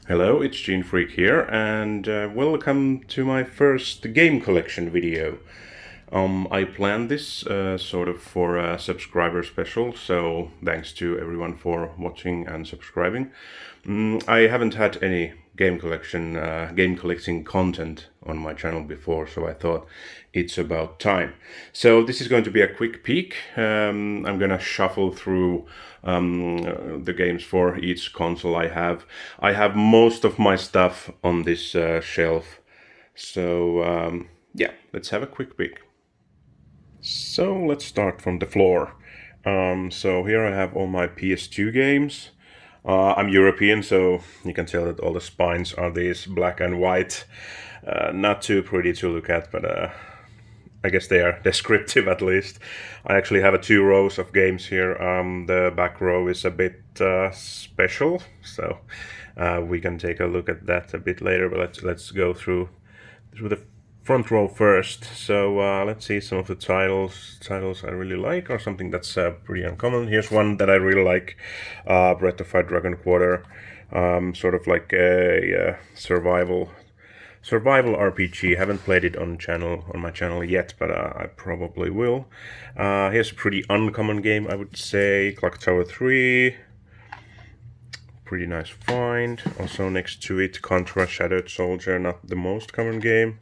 Hello, it's Gene Freak here, and welcome to my first game collection video. I planned this sort of for a subscriber special, so thanks to everyone for watching and subscribing. I haven't had any game collecting content on my channel before, so I thought it's about time. So this is going to be a quick peek. I'm gonna shuffle through the games for each console I have. I have most of my stuff on this shelf, so yeah, let's have a quick peek. So let's start from the floor. So here I have all my PS2 games. I'm European, so you can tell that all the spines are these black and white. Not too pretty to look at, but I guess they are descriptive at least. I actually have two rows of games here. The back row is a bit special, so we can take a look at that a bit later. But let's go through the front row first. So let's see some of the titles I really like, or something that's pretty uncommon. Here's one that I really like, Breath of Fire Dragon Quarter, sort of like a survival RPG. Haven't played it on my channel yet, but I probably will. Here's a pretty uncommon game, I would say, Clock Tower 3. Pretty nice find. Also next to it, Contra Shattered Soldier, not the most common game,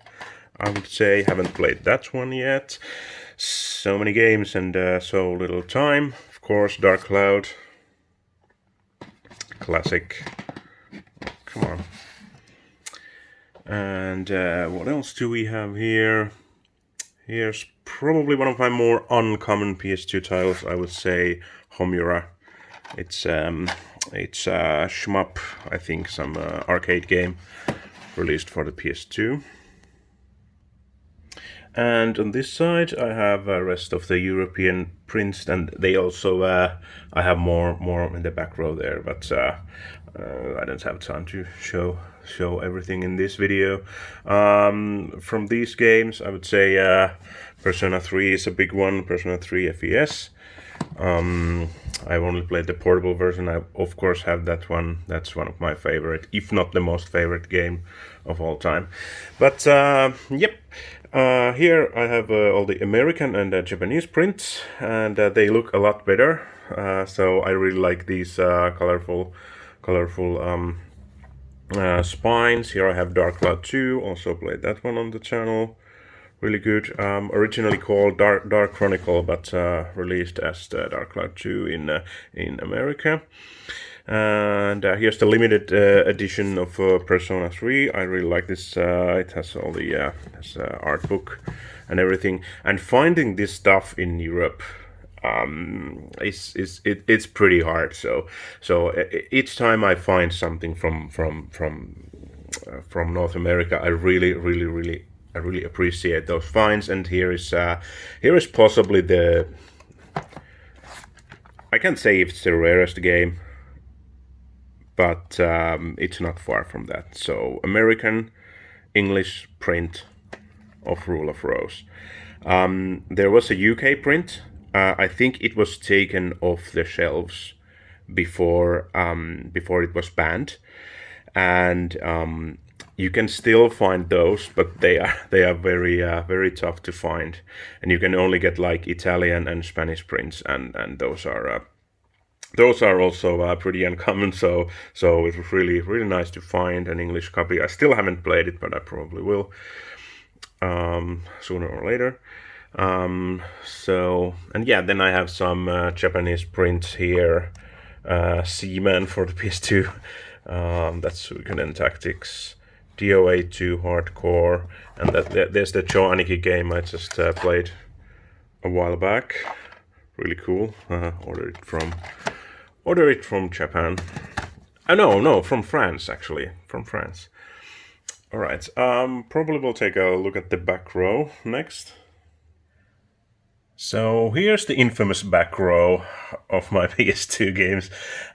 I would say. Haven't played that one yet. So many games and so little time. Of course, Dark Cloud. Classic. Come on. And what else do we have here? Here's probably one of my more uncommon PS2 titles, I would say, Homura. It's a shmup, I think, some arcade game released for the PS2. And on this side, I have the rest of the European prints, and they also I have more in the back row there, but I don't have time to show everything in this video. From these games, I would say Persona 3 is a big one. Persona 3 FES. I've only played the portable version. I of course have that one. That's one of my favorite, if not the most favorite game of all time. But yep. Here I have all the American and Japanese prints, and they look a lot better. So I really like these colorful spines. Here I have Dark Cloud 2, also played that one on the channel. Really good. Originally called Dark Chronicle, but released as Dark Cloud 2 in America. And here's the limited edition of Persona 3. I really like this. It has all the art book and everything. And finding this stuff in Europe, it's pretty hard. So each time I find something from North America, I really appreciate those finds. And here is possibly the, I can't say if it's the rarest game, but it's not far from that. So American English print of Rule of Rose. There was a UK print. I think it was taken off the shelves before it was banned, and you can still find those, but they are very tough to find, and you can only get like Italian and Spanish prints, and those are also pretty uncommon. So it was really nice to find an English copy. I still haven't played it, but I probably will sooner or later. So, and yeah, then I have some Japanese prints here. Seaman for the PS2. That's Suikoden Tactics. DOA 2 Hardcore, and there's the Joe Aniki game I just played a while back. Really cool. Ordered it from Japan. No, from France, actually. From France. Alright, probably we'll take a look at the back row next. So here's the infamous back row of my PS2 games.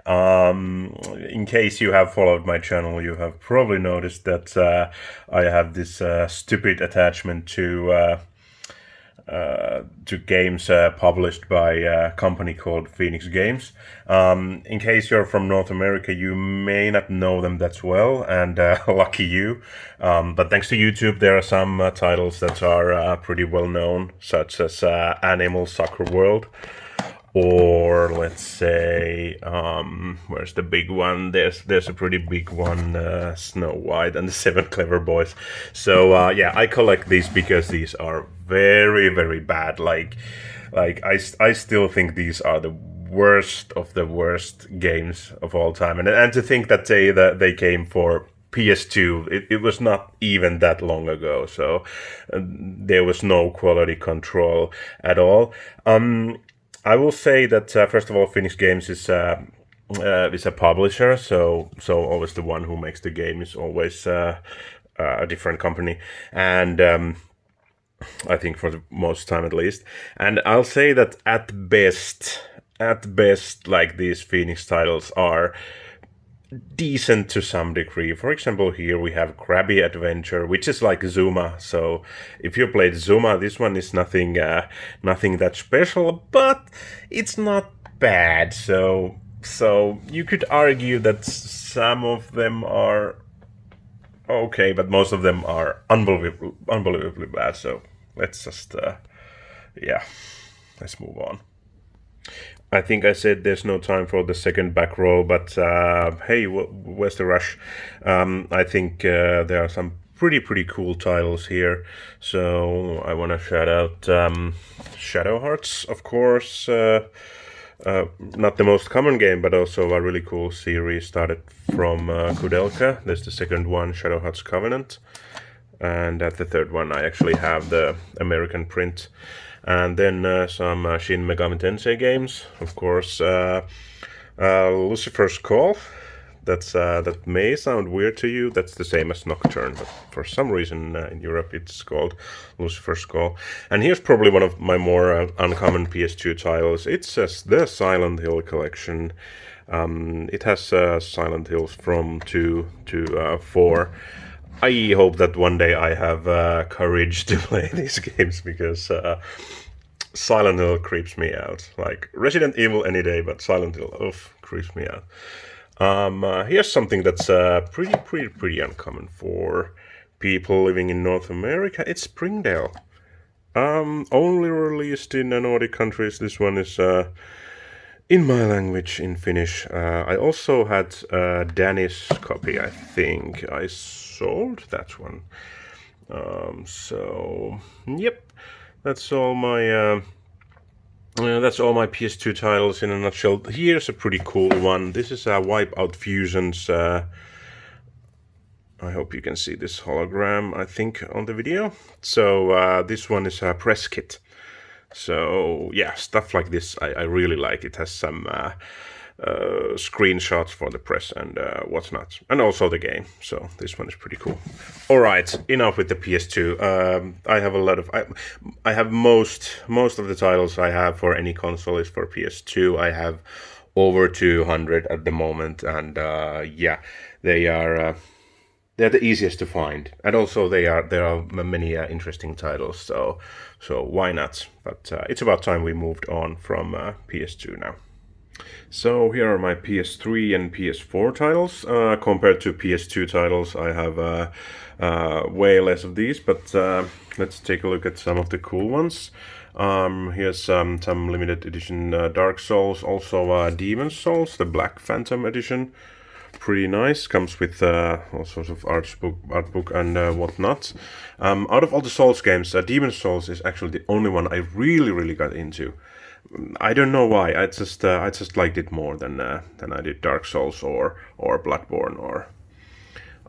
In case you have followed my channel, you have probably noticed that I have this stupid attachment to to games published by a company called Phoenix Games. In case you're from North America, you may not know them that well, and lucky you. But thanks to YouTube, there are some titles that are pretty well known, such as Animal Soccer World. Or let's say, where's the big one? There's a pretty big one, Snow White and the Seven Clever Boys. So yeah, I collect these because these are very, very bad. Like I still think these are the worst of the worst games of all time. And to think that they came for PS2, it was not even that long ago, so there was no quality control at all. I will say that first of all, Phoenix Games is a publisher, so always the one who makes the game is always a different company, and I think for the most time at least. And I'll say that at best, like these Phoenix titles are decent to some degree. For example, here we have Krabby Adventure, which is like Zuma. So if you played Zuma, this one is nothing that special, but it's not bad. So you could argue that some of them are okay, but most of them are unbelievably bad. So let's just let's move on. I think I said there's no time for the second back row, but hey, where's the rush? I think there are some pretty cool titles here. So I want to shout out Shadow Hearts, of course. Not the most common game, but also a really cool series started from Kudelka. There's the second one, Shadow Hearts Covenant. And at the third one, I actually have the American print. And then some Shin Megami Tensei games, of course. Lucifer's Call. That may sound weird to you. That's the same as Nocturne, but for some reason in Europe it's called Lucifer's Call. And here's probably one of my more uncommon PS2 titles. It's the Silent Hill collection. It has Silent Hills from 2 to 4. I hope that one day I have courage to play these games, because Silent Hill creeps me out. Like Resident Evil any day, but Silent Hill, creeps me out. Here's something that's pretty uncommon for people living in North America. It's Springdale. Only released in the Nordic countries. This one is in my language, in Finnish. I also had a Danish copy. I think I sold that one. So yep, that's all my PS2 titles in a nutshell. Here's a pretty cool one. This is Wipeout Fusion's. I hope you can see this hologram, I think, on the video. So this one is a press kit. So yeah, stuff like this I really like. It has some screenshots for the press and whatnot, and also the game. So this one is pretty cool. All right, enough with the PS2. I have a lot of I have most of the titles I have for any console is for PS2. I have over 200 at the moment, and yeah, they're the easiest to find, and also there are many interesting titles. So why not? But it's about time we moved on from PS2 now. So here are my PS3 and PS4 titles. Compared to PS2 titles, I have way less of these, but let's take a look at some of the cool ones. Here's some limited edition Dark Souls, also Demon's Souls, the Black Phantom edition. Pretty nice, comes with all sorts of art book and whatnot. Out of all the Souls games, Demon's Souls is actually the only one I really got into. I don't know why. I just liked it more than I did Dark Souls or Bloodborne, or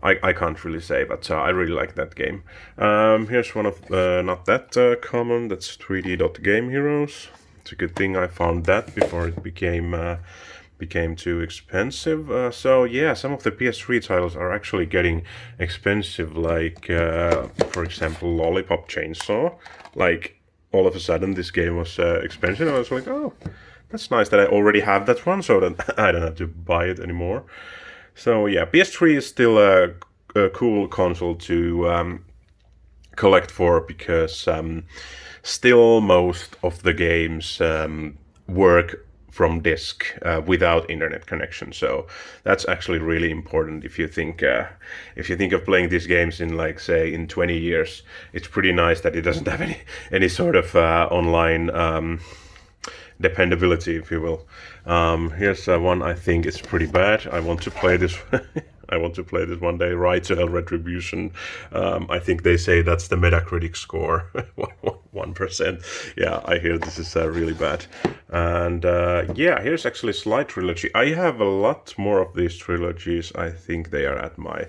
I can't really say, but I really like that game. Here's one of not that common. That's 3D Dot Game Heroes. It's a good thing I found that before it became too expensive. So yeah, some of the PS3 titles are actually getting expensive. Like for example, Lollipop Chainsaw. Like, all of a sudden this game was expensive. I was like, oh, that's nice that I already have that one, so that I don't have to buy it anymore. So yeah, PS3 is still a cool console to collect for, because still most of the games work from disk without internet connection. So that's actually really important if you think of playing these games in, like, say in 20 years. It's pretty nice that it doesn't have any sort of online dependability, if you will. Here's one I think is pretty bad. I want to play this. I want to play this one day. Right to Hell Retribution. I think they say that's the Metacritic score, 1%. Yeah, I hear this is really bad. And yeah, here's actually Sly Trilogy. I have a lot more of these trilogies. I think they are at my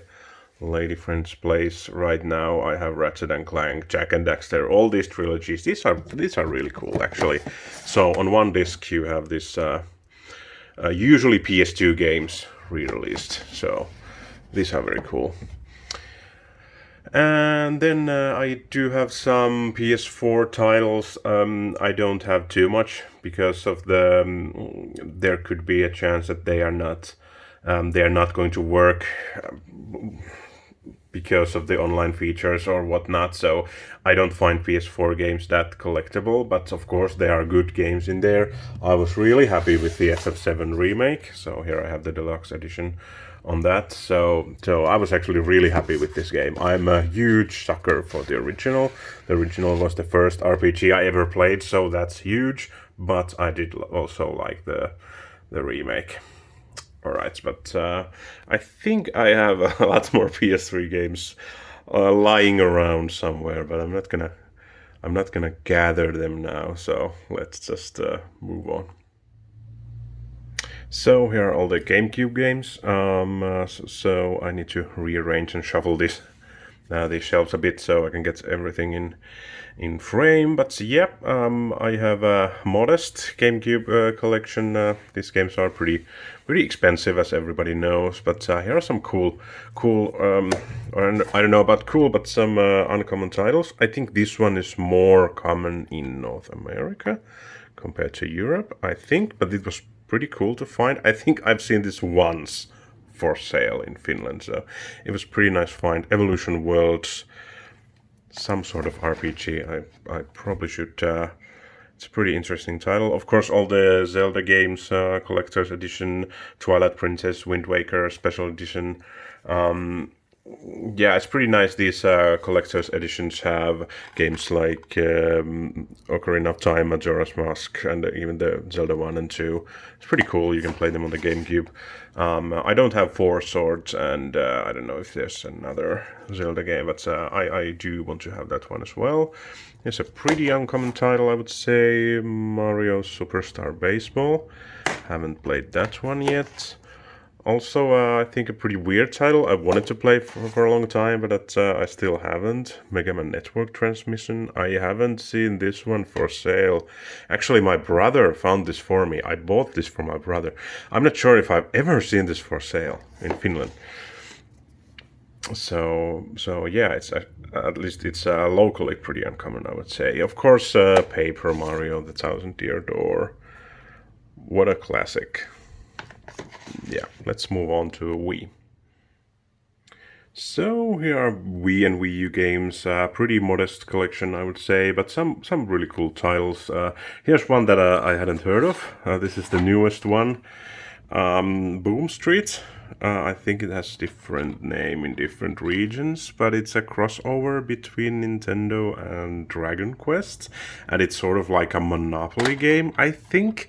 lady friend's place right now. I have Ratchet and Clank, Jack and Daxter, all these trilogies. These are really cool, actually. So on one disc you have this usually PS2 games re-released. So these are very cool. And then I do have some PS4 titles. I don't have too much because of the there could be a chance that they are not going to work because of the online features or whatnot. So I don't find PS4 games that collectible, but of course there are good games in there. I was really happy with the FF7 remake. So here I have the deluxe edition on that. So I was actually really happy with this game. I'm a huge sucker for the original. The original was the first RPG I ever played, so that's huge. But I did also like the remake. Alright, but I think I have a lot more PS3 games lying around somewhere, but I'm not gonna gather them now. So let's just move on. So here are all the GameCube games. So I need to rearrange and shuffle these shelves a bit so I can get everything in frame. But yep, I have a modest GameCube collection. These games are pretty expensive, as everybody knows. But here are some cool. I don't know about cool, but some uncommon titles. I think this one is more common in North America compared to Europe, I think. But it was pretty cool to find. I think I've seen this once for sale in Finland, so it was pretty nice find. Evolution Worlds, some sort of RPG. I probably should. It's a pretty interesting title. Of course, all the Zelda games, Collector's Edition, Twilight Princess, Wind Waker Special Edition. Yeah, it's pretty nice. These collector's editions have games like Ocarina of Time, Majora's Mask, and even the Zelda 1 and 2. It's pretty cool. You can play them on the GameCube. I don't have Four Swords, and I don't know if there's another Zelda game, but I do want to have that one as well. It's a pretty uncommon title, I would say. Mario Superstar Baseball. Haven't played that one yet. Also, I think a pretty weird title I wanted to play for a long time, but I still haven't. Mega Man Network Transmission. I haven't seen this one for sale. Actually, my brother found this for me. I bought this for my brother. I'm not sure if I've ever seen this for sale in Finland. So yeah, it's at least it's locally pretty uncommon, I would say. Of course, Paper Mario, The Thousand Year Door. What a classic. Yeah, let's move on to Wii. So here are Wii and Wii U games, pretty modest collection, I would say, but some really cool titles. Here's one that I hadn't heard of. This is the newest one, Boom Street. I think it has different name in different regions, but it's a crossover between Nintendo and Dragon Quest, and it's sort of like a Monopoly game, I think.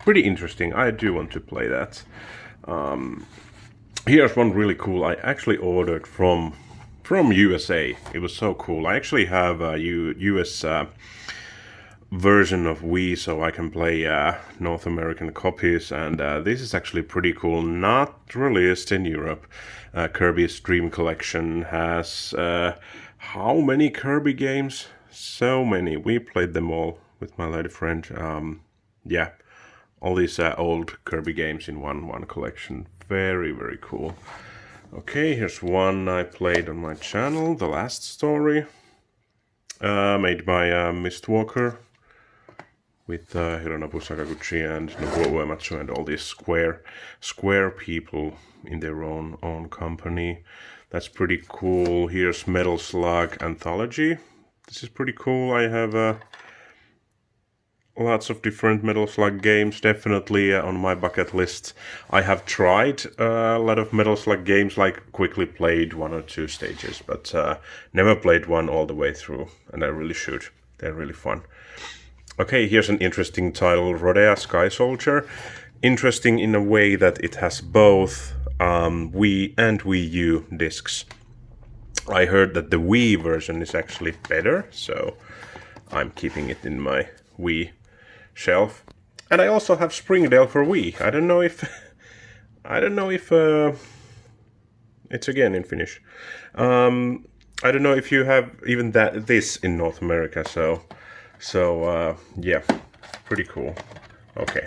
Pretty interesting. I do want to play that. Here's one really cool. I actually ordered from USA. It was so cool. I actually have a US version of Wii, so I can play North American copies. And this is actually pretty cool. Not released in Europe. Kirby's Dream Collection has how many Kirby games? So many. We played them all with my lady friend. Yeah. All these old Kirby games in one collection. Very, very cool. Okay, here's one I played on my channel, The Last Story. Made by Mistwalker. with Hironobu Sakaguchi and Nobuo Uematsu and all these square people in their own company. That's pretty cool. Here's Metal Slug Anthology. This is pretty cool. I have lots of different Metal Slug games, definitely on my bucket list. I have tried a lot of Metal Slug games, like quickly played 1 or 2 stages, but never played one all the way through, and I really should. They're really fun. Okay, here's an interesting title, Rodea Sky Soldier. Interesting in a way that it has both Wii and Wii U discs. I heard that the Wii version is actually better, so I'm keeping it in my Wii shelf. And I also have Springdale for Wii. I don't know if it's again in Finnish. I don't know if you have even this in North America, so yeah, pretty cool. Okay,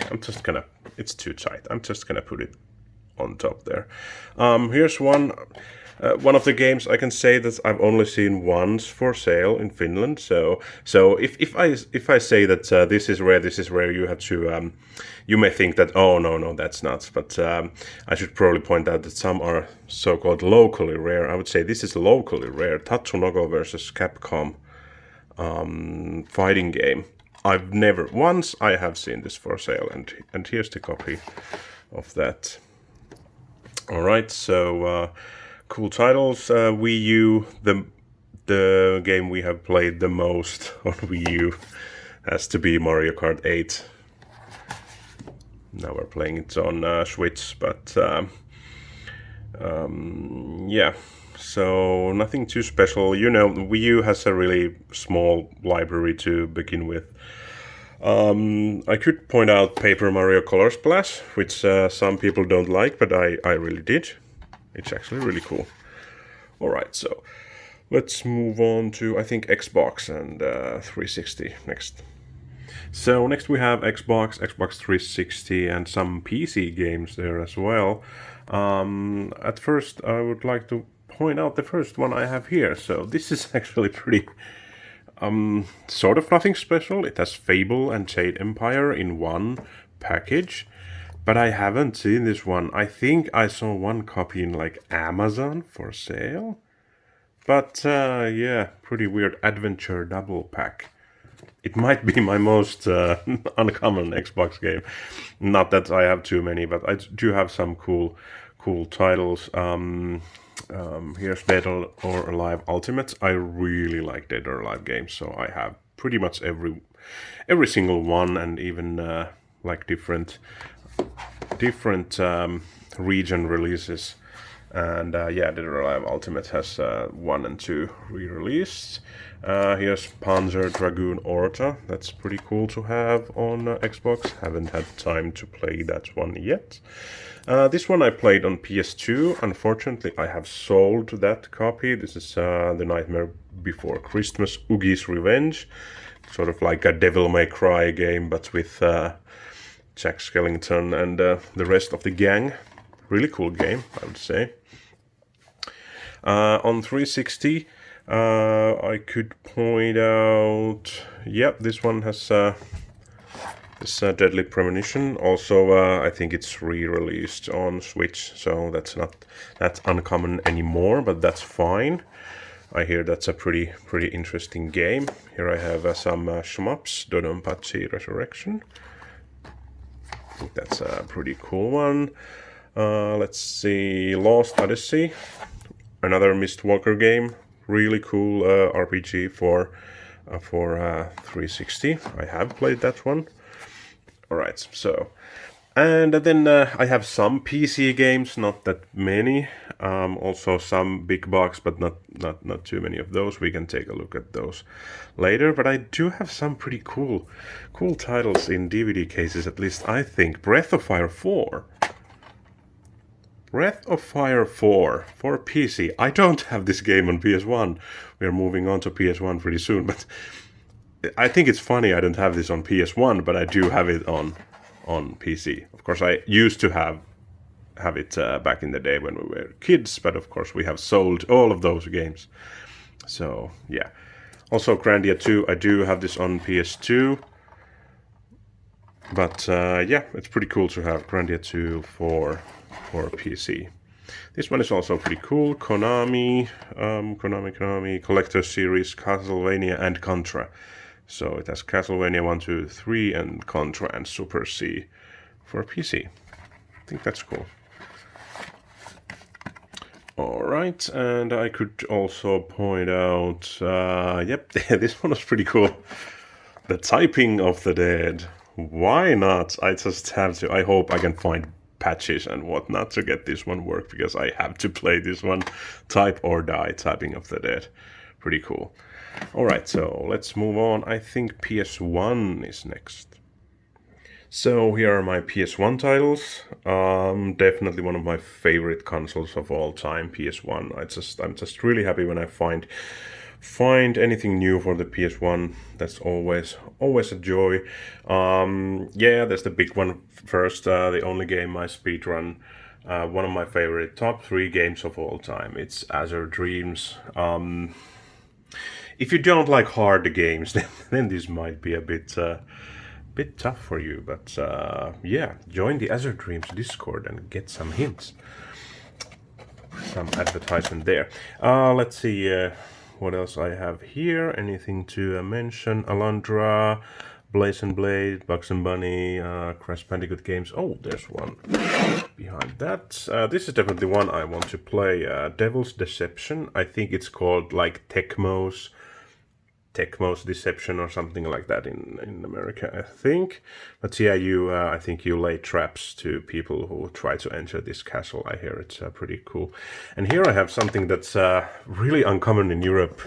it's too tight. I'm just gonna put it on top there. Here's one of the games I can say that I've only seen once for sale in Finland. So if I say that this is rare, you have to you may think that, oh no, that's nuts. But I should probably point out that some are so-called locally rare. I would say this is locally rare. Tatsunoko versus Capcom fighting game. Once I have seen this for sale, and here's the copy of that. All right, so cool titles. Wii U, the game we have played the most on Wii U has to be Mario Kart 8. Now we're playing it on Switch, but yeah. So nothing too special. You know, Wii U has a really small library to begin with. I could point out Paper Mario Color Splash, which some people don't like, but I really did. It's actually really cool. Alright, so let's move on to, I think, Xbox and 360 next. So next we have Xbox 360, and some PC games there as well. At first, I would like to point out the first one I have here. So this is actually pretty sort of nothing special. It has Fable and Jade Empire in one package, but I haven't seen this one. I think I saw one copy in like Amazon for sale, but yeah, pretty weird. Adventure double pack. It might be my most uncommon Xbox game. Not that I have too many, but I do have some cool titles. Here's Dead or Alive Ultimate. I really like Dead or Alive games, so I have pretty much every single one, and even like different region releases. And yeah, Dead or Alive Ultimate has 1 and 2 re-released. Here's Panzer Dragoon Orta. That's pretty cool to have on Xbox. Haven't had time to play that one yet. This one I played on PS2. Unfortunately, I have sold that copy. This is The Nightmare Before Christmas, Oogie's Revenge. Sort of like a Devil May Cry game, but with Jack Skellington and the rest of the gang. Really cool game, I would say. On 360, I could point out, yep, this one has this Deadly Premonition. Also, I think it's re-released on Switch, so that's not that uncommon anymore, but that's fine. I hear that's a pretty interesting game. Here I have some shmups, Dodonpachi Resurrection. I think that's a pretty cool one. Let's see, Lost Odyssey, another Mistwalker game, really cool RPG for 360. I have played that one. Alright, so, and then I have some PC games, not that many. Also some big box, but not too many of those. We can take a look at those later. But I do have some pretty cool titles in DVD cases, at least I think. Breath of Fire 4. Breath of Fire 4 for PC. I don't have this game on PS1. We're moving on to PS1 pretty soon, but I think it's funny I don't have this on PS1, but I do have it on PC. Of course, I used to have it back in the day when we were kids, but of course we have sold all of those games. So, yeah. Also, Grandia 2, I do have this on PS2. But yeah, it's pretty cool to have Grandia 2 for PC. This one is also pretty cool. Konami, Konami Collector Series, Castlevania and Contra. So it has Castlevania 1, 2, 3 and Contra and Super C for PC. I think that's cool. Alright, and I could also point out, yep, this one was pretty cool. The Typing of the Dead. Why not? I just have to. I hope I can find patches and whatnot to get this one work, because I have to play this one. Type or Die, Typing of the Dead. Pretty cool. Alright, so let's move on. I think PS1 is next. So here are my PS1 titles. Definitely one of my favorite consoles of all time, PS1. I'm just really happy when I find anything new for the PS1. That's always a joy. Yeah, there's the big one first. The only game I speedrun. One of my favorite top 3 games of all time. It's Azure Dreams. If you don't like hard games, then this might be a bit tough for you, but yeah, join the Azure Dreams Discord and get some hints. Some advertisement there. Let's see what else I have here. Anything to mention? Alundra, Blaze and Blade, Bugs and Bunny, Crash Bandicoot games. Oh, there's one behind that. This is definitely one I want to play. Devil's Deception. I think it's called like Tecmo's Deception or something like that in America, I think. But yeah, I think you lay traps to people who try to enter this castle. I hear it's pretty cool. And here I have something that's really uncommon in Europe.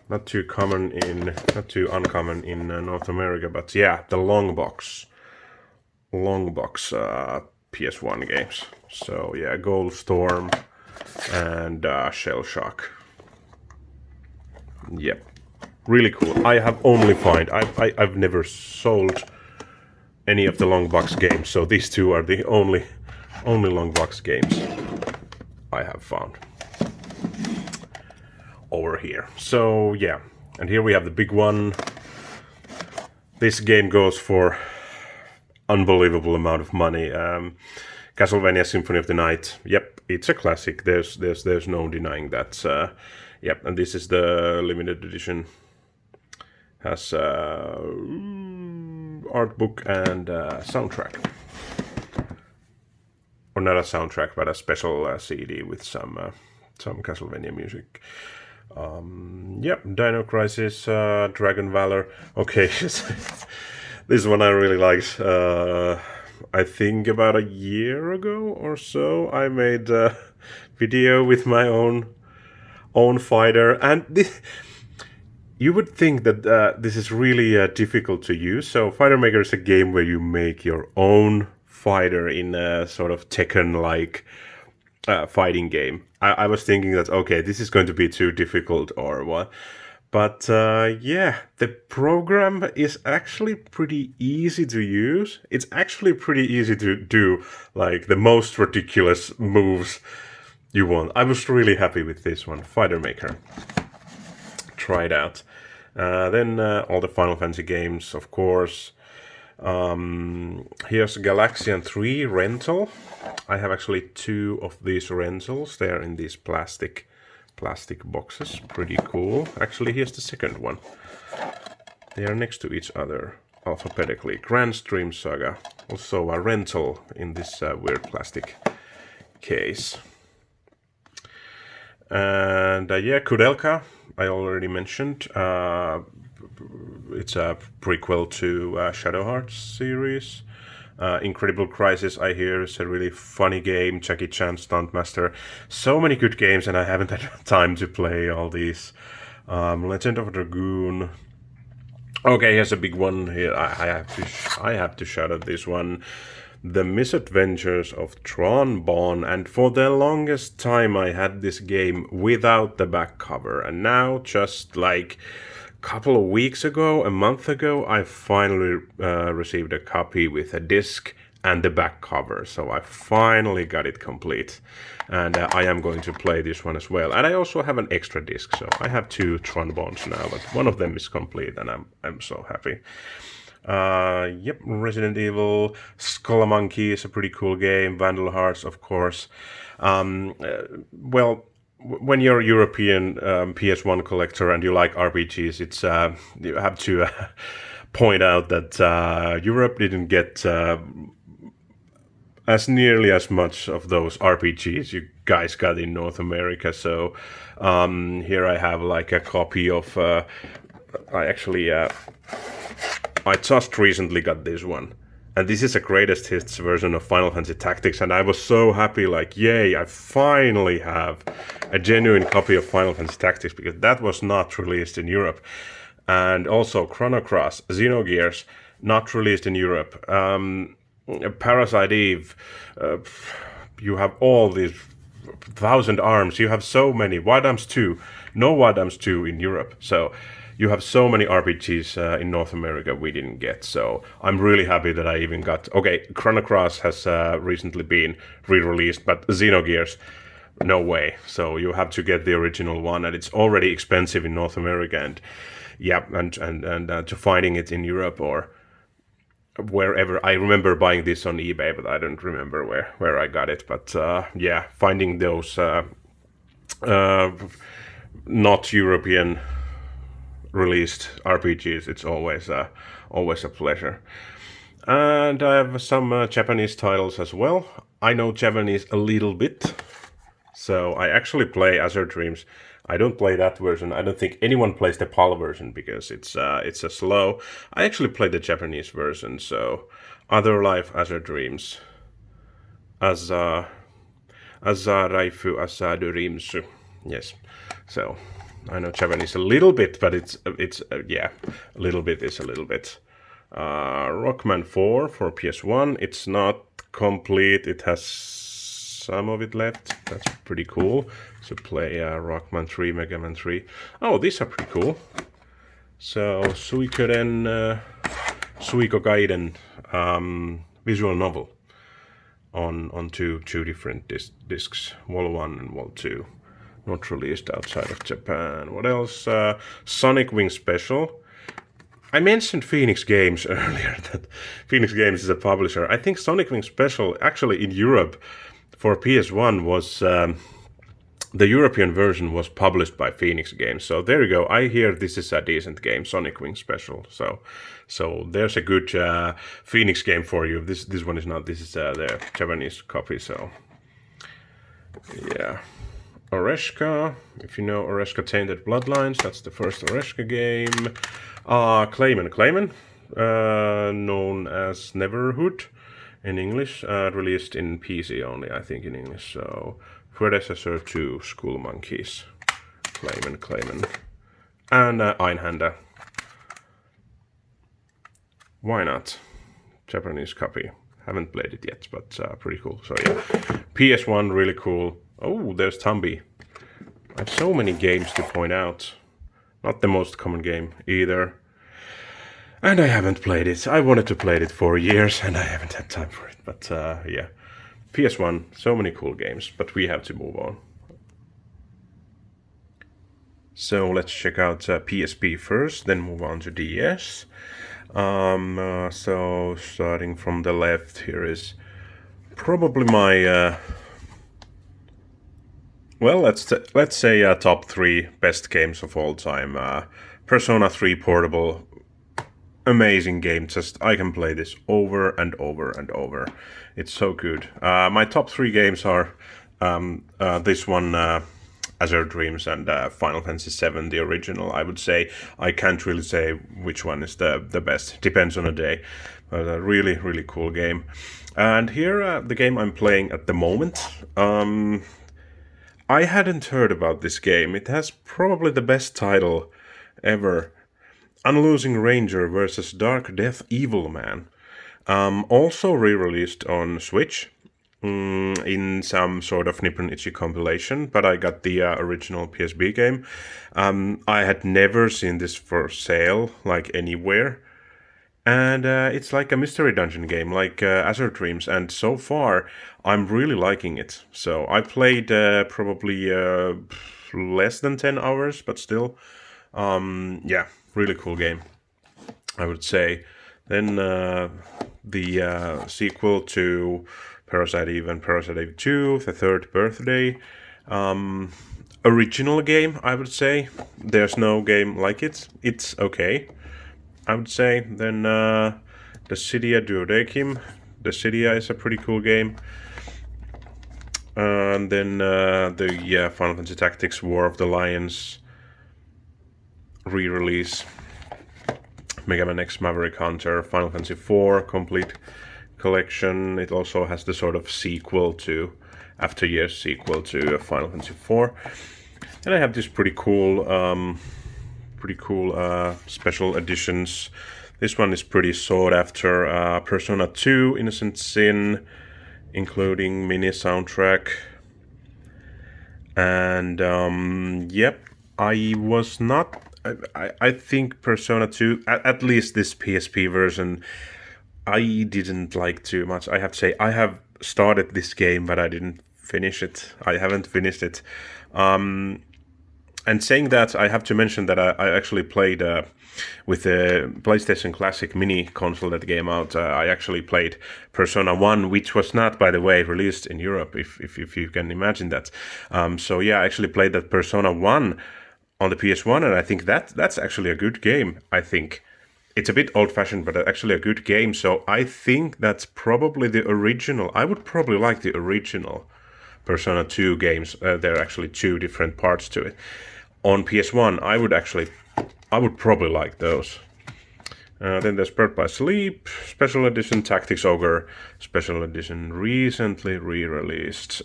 Not too uncommon in North America, but yeah, the long box PS1 games. So yeah, Goldstorm and Shell Shock. Yep, really cool. I have only I've never sold any of the long box games, so these two are the only long box games I have found over here. So yeah, and here we have the big one. This game goes for unbelievable amount of money. Castlevania Symphony of the Night. Yep, it's a classic. There's no denying that. Yep, and this is the limited edition. Has art book and soundtrack. Or not a soundtrack, but a special CD with some Castlevania music. Yep, Dino Crisis, Dragon Valor. Okay, this one I really liked. I think about a year ago or so, I made a video with my own fighter, and you would think that this is really difficult to use. So Fighter Maker is a game where you make your own fighter in a sort of Tekken-like fighting game. I was thinking that, okay, this is going to be too difficult or what. But yeah, the program is actually pretty easy to use. It's actually pretty easy to do like the most ridiculous moves you want. I was really happy with this one, Fighter Maker. Try it out. Then all the Final Fantasy games, of course. Here's Galaxian 3 rental. I have actually 2 of these rentals. They are in these plastic boxes. Pretty cool. Actually, here's the second one. They are next to each other alphabetically. Grand Stream Saga. Also a rental in this weird plastic case. And yeah, Kudelka, I already mentioned. It's a prequel to Shadow Hearts series. Incredible Crisis, I hear, is a really funny game. Jackie Chan, Stuntmaster. So many good games, and I haven't had time to play all these. Legend of Dragoon. Okay, here's a big one here. I have to shout out this one. The Misadventures of Tron Bonne, and for the longest time I had this game without the back cover, and now just like a couple of weeks ago, a month ago, I finally received a copy with a disc and the back cover. So I finally got it complete, and I am going to play this one as well. And I also have an extra disc, so I have 2 trombones now, but one of them is complete, and I'm so happy. Yep, Resident Evil, Skull-Monkey is a pretty cool game. Vandal Hearts, of course. Well, when you're a European PS1 collector and you like RPGs, it's you have to point out that Europe didn't get as nearly as much of those RPGs you guys got in North America. So here I have like a copy of. I just recently got this one. And this is a greatest hits version of Final Fantasy Tactics, and I was so happy, like, yay, I finally have a genuine copy of Final Fantasy Tactics, because that was not released in Europe. And also Chrono Cross, Xenogears, not released in Europe. Parasite Eve, you have all these 1,000 Arms, you have so many. Wild Arms 2, no Wild Arms 2 in Europe, so you have so many RPGs in North America we didn't get, so I'm really happy that I even got... Okay, Chrono Cross has recently been re-released, but Xenogears, no way. So you have to get the original one, and it's already expensive in North America, and yeah, and to finding it in Europe or wherever. I remember buying this on eBay, but I don't remember where I got it. But yeah, finding those not European released RPGs, it's always a pleasure. And I have some Japanese titles as well. I know Japanese a little bit, so I actually play Azure Dreams. I don't play that version. I don't think anyone plays the PAL version because it's a slow. I actually play the Japanese version. So Other Life, Azure Dreams, Azaraifu, Asadu Rimsu. Yes. So I know Japanese a little bit, but it's yeah, a little bit is a little bit. Rockman 4 for PS1. It's not complete. It has some of it left. That's pretty cool. So play Rockman 3, Mega Man 3. Oh, these are pretty cool. So Suikoden, Suiko Gaiden visual novel on two different discs, Wall 1 and Wall 2. Not released outside of Japan. What else? Sonic Wing Special. I mentioned Phoenix Games earlier, that Phoenix Games is a publisher. I think Sonic Wing Special, actually in Europe, for PS1 was... the European version was published by Phoenix Games. So there you go. I hear this is a decent game, Sonic Wing Special. So there's a good Phoenix game for you. This one is not. This is the Japanese copy. So yeah. Oreshka, if you know Oreshka Tainted Bloodlines, that's the first Oreshka game. Clayman, known as Neverhood in English, released in PC only, I think, in English. So predecessor to School Monkeys, Clayman, and Einhander. Why not? Japanese copy. Haven't played it yet, but pretty cool. So yeah, PS1 really cool. Oh, there's Tumby. I have so many games to point out. Not the most common game either. And I haven't played it. I wanted to play it for years and I haven't had time for it. But yeah, PS1, so many cool games, but we have to move on. So let's check out PSP first, then move on to DS. So starting from the left, here is probably my... well, let's say top 3 best games of all time. Persona 3 Portable, amazing game. Just I can play this over and over and over. It's so good. My top 3 games are this one, Azure Dreams, and Final Fantasy VII, the original. I would say I can't really say which one is the best. Depends on the day. But a really, really cool game. And here, the game I'm playing at the moment. I hadn't heard about this game. It has probably the best title ever. Unlosing Ranger versus Dark Death Evil Man. Also re-released on Switch in some sort of Nippon Ichi compilation, but I got the original PSP game. I had never seen this for sale, like anywhere. And it's like a mystery dungeon game, like Azure Dreams. And so far, I'm really liking it. So I played probably less than 10 hours, but still, yeah, really cool game, I would say. Then the sequel to Parasite Eve and Parasite Eve 2, the third birthday. Original game, I would say. There's no game like it. It's okay, I would say. Then the Cydia Duodecim. The Cydia is a pretty cool game. And then the Final Fantasy Tactics War of the Lions re-release. Mega Man X Maverick Hunter, Final Fantasy IV Complete Collection. It also has the sort of sequel to, after years sequel to Final Fantasy IV. And I have these pretty cool special editions. This one is pretty sought after. Persona 2 Innocent Sin, including mini soundtrack. And yep, I was not. I think Persona 2, at least this PSP version, I didn't like too much. I have to say, I have started this game, but I didn't finish it. I haven't finished it. And saying that, I have to mention that I actually played with the PlayStation Classic mini console that came out. I actually played Persona 1, which was not, by the way, released in Europe, if you can imagine that. So yeah, I actually played that Persona 1 on the PS1, and I think that's actually a good game, I think. It's a bit old-fashioned, but actually a good game, so I think that's probably the original. I would probably like the original Persona 2 games. There are actually two different parts to it. On PS1, I would probably like those. Then there's Bird by Sleep, Special Edition Tactics Ogre, Special Edition recently re-released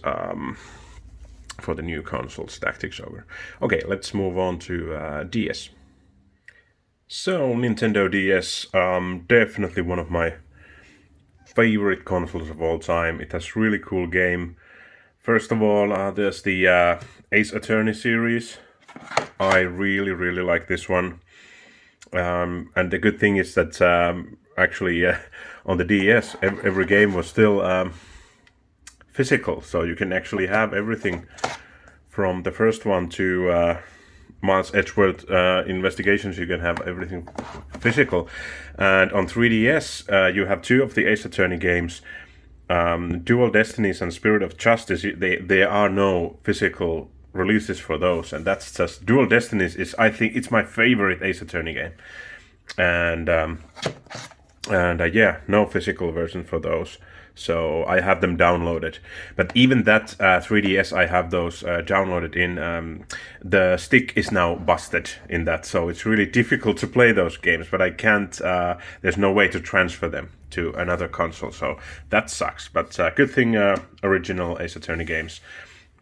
for the new consoles, Tactics Ogre. Okay, let's move on to DS. So, Nintendo DS, definitely one of my favorite consoles of all time. It has really cool game. First of all, there's the Ace Attorney series. I really, really like this one. And the good thing is that actually on the DS, every game was still physical. So you can actually have everything from the first one to Miles Edgeworth Investigations. You can have everything physical. And on 3DS, you have two of the Ace Attorney games. Dual Destinies and Spirit of Justice. There are no physical releases for those, and that's just Dual Destinies is, I think, it's my favorite Ace Attorney game, and yeah, no physical version for those, so I have them downloaded. But even that 3DS, I have those downloaded in. The stick is now busted in that, so it's really difficult to play those games. But I can't. There's no way to transfer them to another console, so that sucks. But good thing, original Ace Attorney games.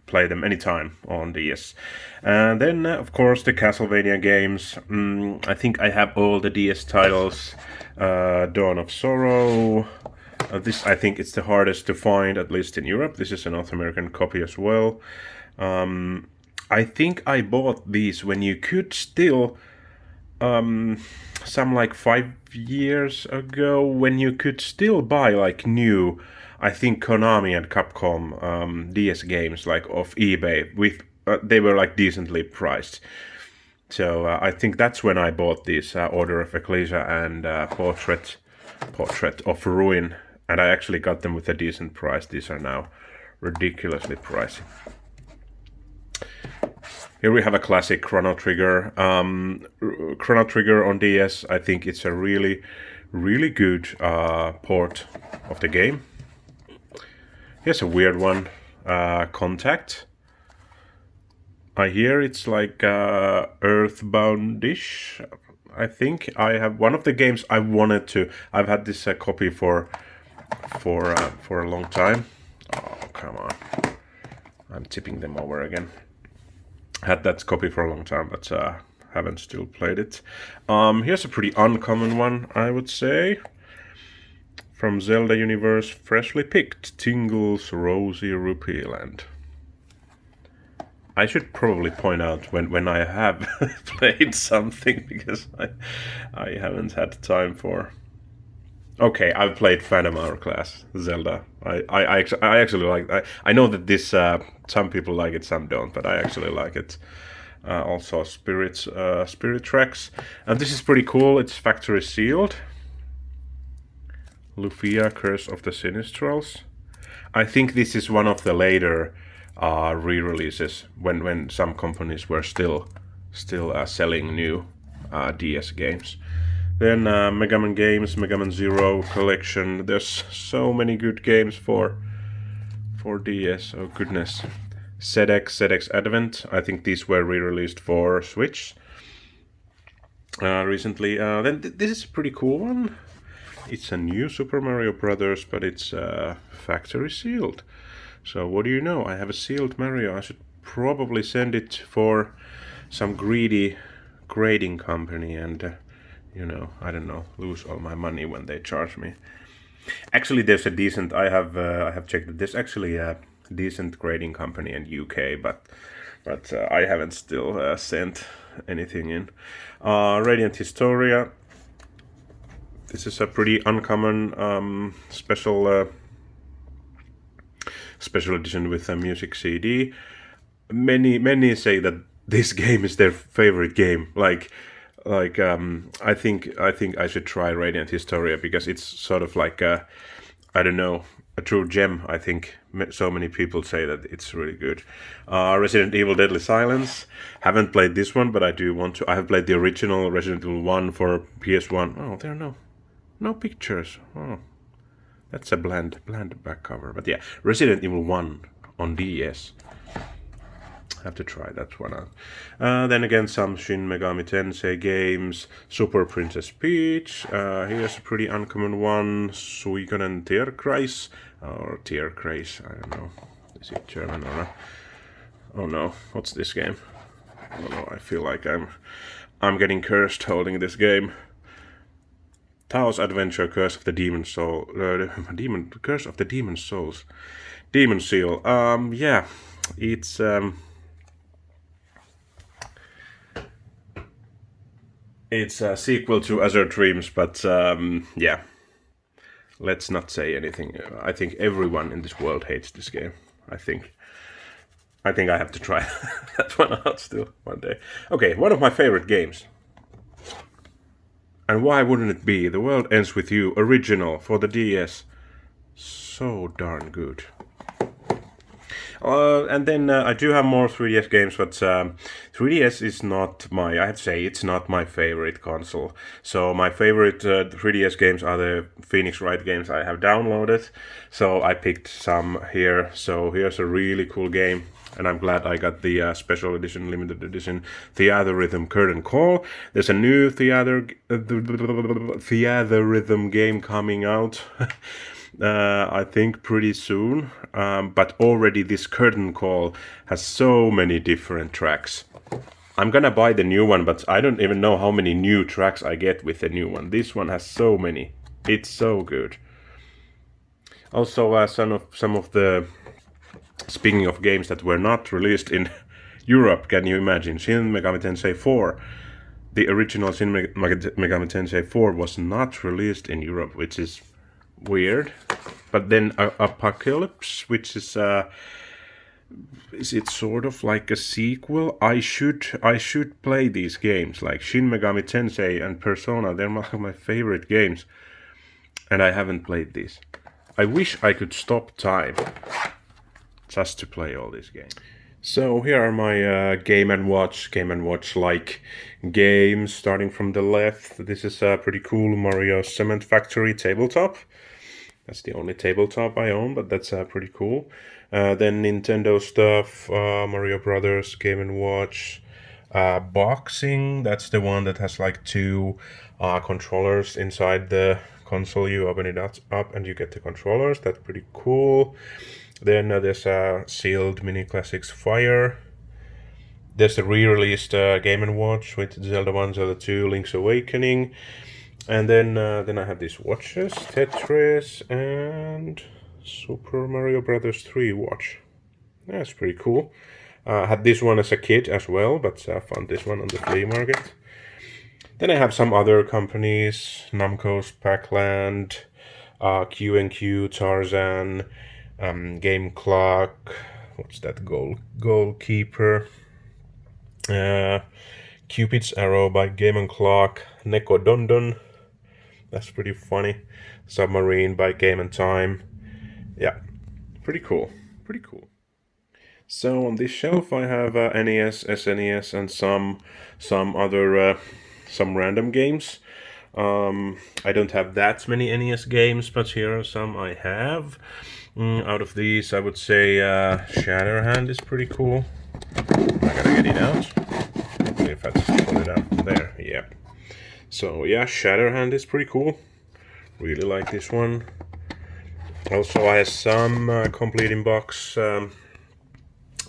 Play them anytime on DS. And then, of course, the Castlevania games. I think I have all the DS titles. Dawn of Sorrow. This, I think, it's the hardest to find, at least in Europe. This is a North American copy as well. I think I bought these when you could still, some like 5 years ago, when you could still buy like new, I think, Konami and Capcom DS games like off eBay with they were like decently priced. So I think that's when I bought these Order of Ecclesia and Portrait of Ruin, and I actually got them with a decent price. These are now ridiculously pricey. Here we have a classic Chrono Trigger. Chrono Trigger on DS. I think it's a really, really good port of the game. Here's a weird one, Contact. I hear it's like Earthbound-ish. I think I have one of the games I wanted to. I've had this copy for a long time. Oh, come on! I'm tipping them over again. Had that copy for a long time, but haven't still played it. Here's a pretty uncommon one, I would say. From Zelda universe, freshly picked, Tingle's Rosy Rupee Land. I should probably point out when I have played something, because I haven't had time for Okay, I've played Phantom Hourglass, Zelda. I actually like. I know that this some people like it, some don't, but I actually like it. Also, Spirit Tracks, and this is pretty cool. It's factory sealed. Lufia, Curse of the Sinistrals. I think this is one of the later re-releases when some companies were still selling new DS games. Then Mega Man games, Mega Man Zero collection. There's so many good games for DS. Oh goodness. ZX Advent. I think these were re-released for Switch recently. Then this is a pretty cool one. It's a new Super Mario Brothers, but it's factory sealed. So what do you know? I have a sealed Mario. I should probably send it for some greedy grading company and, you know, I don't know, lose all my money when they charge me. Actually, there's a decent. I have checked that there's actually a decent grading company in UK, but I haven't still sent anything in. Radiant Historia. This is a pretty uncommon special edition with a music CD. Many say that this game is their favorite game. I think I should try Radiant Historia because it's sort of like I don't know, a true gem. I think so many people say that it's really good. Resident Evil Deadly Silence. Haven't played this one, but I do want to. I have played the original Resident Evil 1 for PS1. Oh, there are no pictures. Oh, that's a bland back cover. But yeah, Resident Evil 1 on DS. Have to try that one out. Then again, some Shin Megami Tensei games. Super Princess Peach. Here's a pretty uncommon one. Suikoden Tierkreis. Or Tierkreis, I don't know. Is it German or not? Oh no, what's this game? Oh no, I feel like I'm getting cursed holding this game. Tao's Adventure, Curse of the Demon Soul. Curse of the Demon Souls. Demon Seal. Yeah, it's it's a sequel to Azure Dreams, but yeah, let's not say anything. I think everyone in this world hates this game. I think I have to try that one out still one day. Okay, one of my favorite games. And why wouldn't it be? The World Ends With You, original for the DS. So darn good. And then I do have more 3DS games, but 3DS is not my, I have to say, it's not my favorite console. So my favorite 3DS games are the Phoenix Wright games I have downloaded. So I picked some here. So here's a really cool game. And I'm glad I got the special edition, limited edition, Theater Rhythm Curtain Call. There's a new Theater Rhythm game coming out. I think pretty soon, but already this Curtain Call has so many different tracks. I'm gonna buy the new one, but I don't even know how many new tracks I get with the new one. This one has so many. It's so good. Also, some of the, speaking of games that were not released in Europe, can you imagine? Shin Megami Tensei 4. The original Shin Megami Tensei 4 was not released in Europe, which is weird. But then Apocalypse, which is it sort of like a sequel? I should play these games, like Shin Megami Tensei and Persona. They're my favorite games, and I haven't played these. I wish I could stop time just to play all these games. So here are my Game & Watch like games, starting from the left. This is a pretty cool Mario Cement Factory tabletop. That's the only tabletop I own, but that's pretty cool. Then Nintendo stuff, Mario Brothers, Game & Watch. Boxing, that's the one that has like two controllers inside the console. You open it up and you get the controllers. That's pretty cool. Then there's a sealed Mini Classics Fire. There's the re-released Game & Watch with Zelda 1, Zelda 2, Link's Awakening. And then I have these watches, Tetris and Super Mario Brothers 3 watch. That's pretty cool. I had this one as a kid as well, but I found this one on the flea market. Then I have some other companies, Namco's Pac-Land, Q&Q, Tarzan, Game Clock, what's that, Goalkeeper, Cupid's Arrow by Game & Clock, Neko Dondon, that's pretty funny, Submarine by Game & Time. Yeah, pretty cool, pretty cool. So on this shelf I have NES, SNES, and some other some random games. I don't have that many NES games, but here are some I have. Out of these, I would say Shatterhand is pretty cool. I gotta get it out. If I just put it out there, yeah. So yeah, Shatterhand is pretty cool. Really like this one. Also, I have some complete in box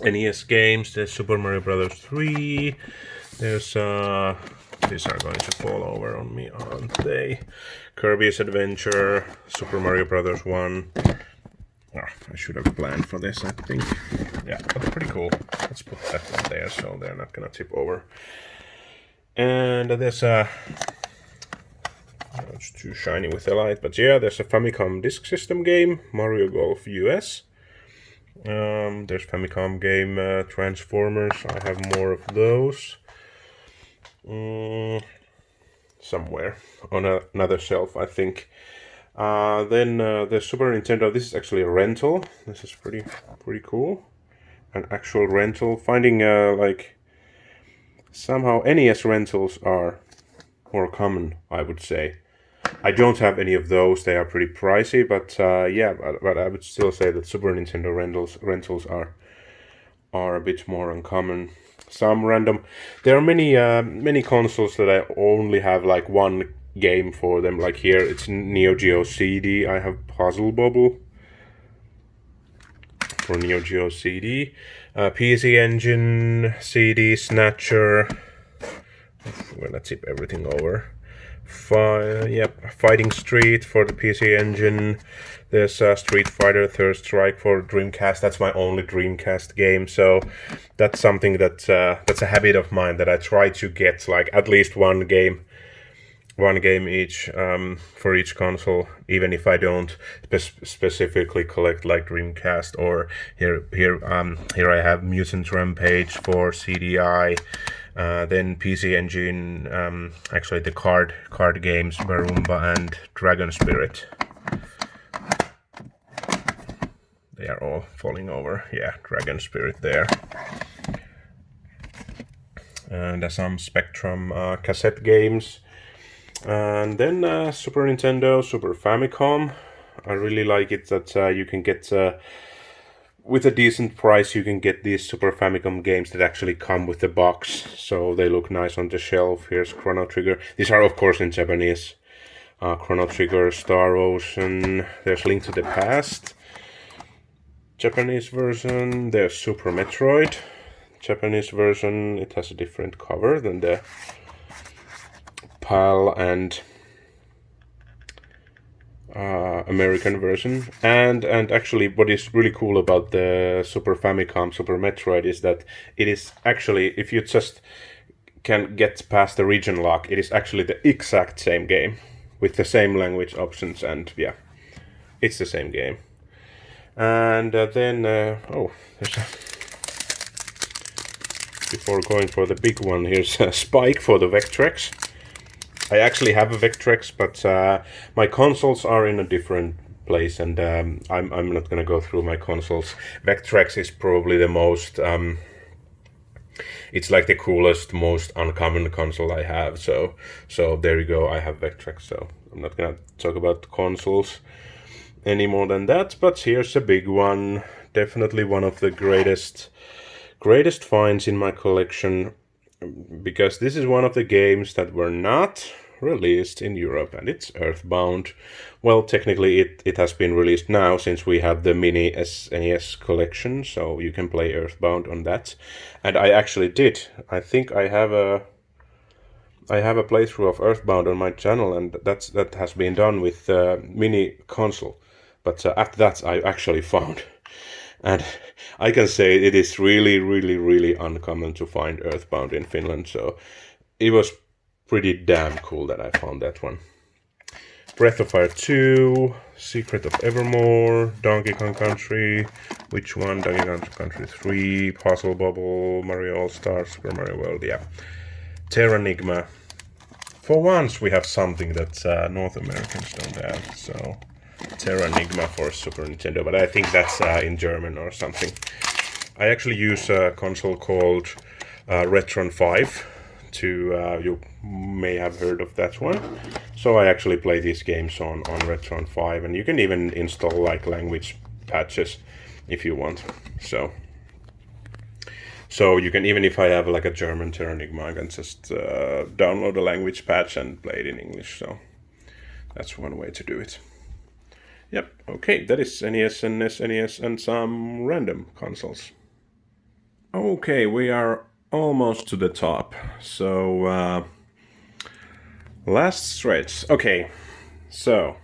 NES games. There's Super Mario Brothers 3. There's these are going to fall over on me, aren't they? Kirby's Adventure, Super Mario Brothers 1. Oh, I should have planned for this, I think. Yeah, but pretty cool. Let's put that one there so they're not gonna tip over. And there's it's too shiny with the light, but yeah, there's a Famicom Disk System game, Mario Golf US. There's Famicom game Transformers. I have more of those. Somewhere on another shelf, I think. Then the Super Nintendo. This is actually a rental. This is pretty cool. An actual rental. Finding like somehow NES rentals are more common, I would say. I don't have any of those. They are pretty pricey, but yeah, but I would still say that Super Nintendo rentals are a bit more uncommon. Some random. There are many consoles that I only have like one game for them. Like here, it's Neo Geo CD. I have Puzzle Bobble for Neo Geo CD. PC Engine CD, Snatcher. I'm gonna tip everything over. Fighting Street for the PC Engine. There's Street Fighter Third Strike for Dreamcast. That's my only Dreamcast game, so that's something that's a habit of mine, that I try to get like at least one game each for each console, even if I don't specifically collect like Dreamcast. Or here I have Mutant Rampage for CDI. Then PC Engine, actually the card games, Barumba and Dragon Spirit. They are all falling over. Yeah, Dragon Spirit there. And some Spectrum cassette games. And then Super Nintendo, Super Famicom. I really like it that you can get, with a decent price, you can get these Super Famicom games that actually come with the box. So they look nice on the shelf. Here's Chrono Trigger. These are of course in Japanese. Chrono Trigger, Star Ocean. There's Link to the Past. Japanese version. There's Super Metroid. Japanese version. It has a different cover than the PAL and American version. And actually what is really cool about the Super Famicom Super Metroid is that it is actually, if you just can get past the region lock, it is actually the exact same game with the same language options, and yeah, it's the same game. And then before going for the big one, here's a Spike for the Vectrex. I actually have a Vectrex, but my consoles are in a different place, and I'm not gonna go through my consoles. Vectrex is probably the most it's like the coolest, most uncommon console I have. So there you go. I have Vectrex, so I'm not gonna talk about consoles any more than that. But here's a big one. Definitely one of the greatest finds in my collection, because this is one of the games that were not released in Europe, and it's Earthbound. Well, technically it has been released now, since we have the mini SNES collection, so you can play Earthbound on that. And I actually did. I think I have a playthrough of Earthbound on my channel, and that has been done with the mini console. But after that I actually found, and I can say it is really, really, really uncommon to find Earthbound in Finland. So it was pretty damn cool that I found that one. Breath of Fire 2, Secret of Evermore, Donkey Kong Country, which one? Donkey Kong Country 3, Puzzle Bubble, Mario All-Stars, Super Mario World, yeah. Terranigma. For once we have something that North Americans don't have, so Terranigma for Super Nintendo, but I think that's in German or something. I actually use a console called Retron 5. You may have heard of that one. So I actually play these games on Retron 5, and you can even install like language patches if you want. So you can, even if I have like a German Terranigma, I can just download a language patch and play it in English. So that's one way to do it. Yep, okay, that is NES and SNES and some random consoles. Okay, we are almost to the top. So, last stretch. Okay, so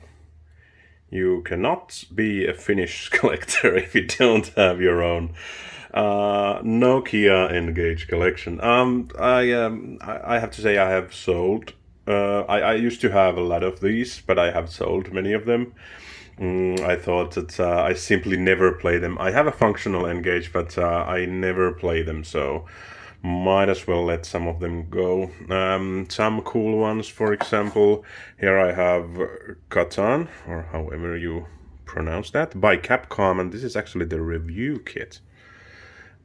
you cannot be a Finnish collector if you don't have your own Nokia N-Gage collection. I have to say I have sold. I used to have a lot of these, but I have sold many of them. I thought that I simply never play them. I have a functional N-Gage, but I never play them, so might as well let some of them go. Some cool ones, for example, here I have Catan, or however you pronounce that, by Capcom, and this is actually the review kit.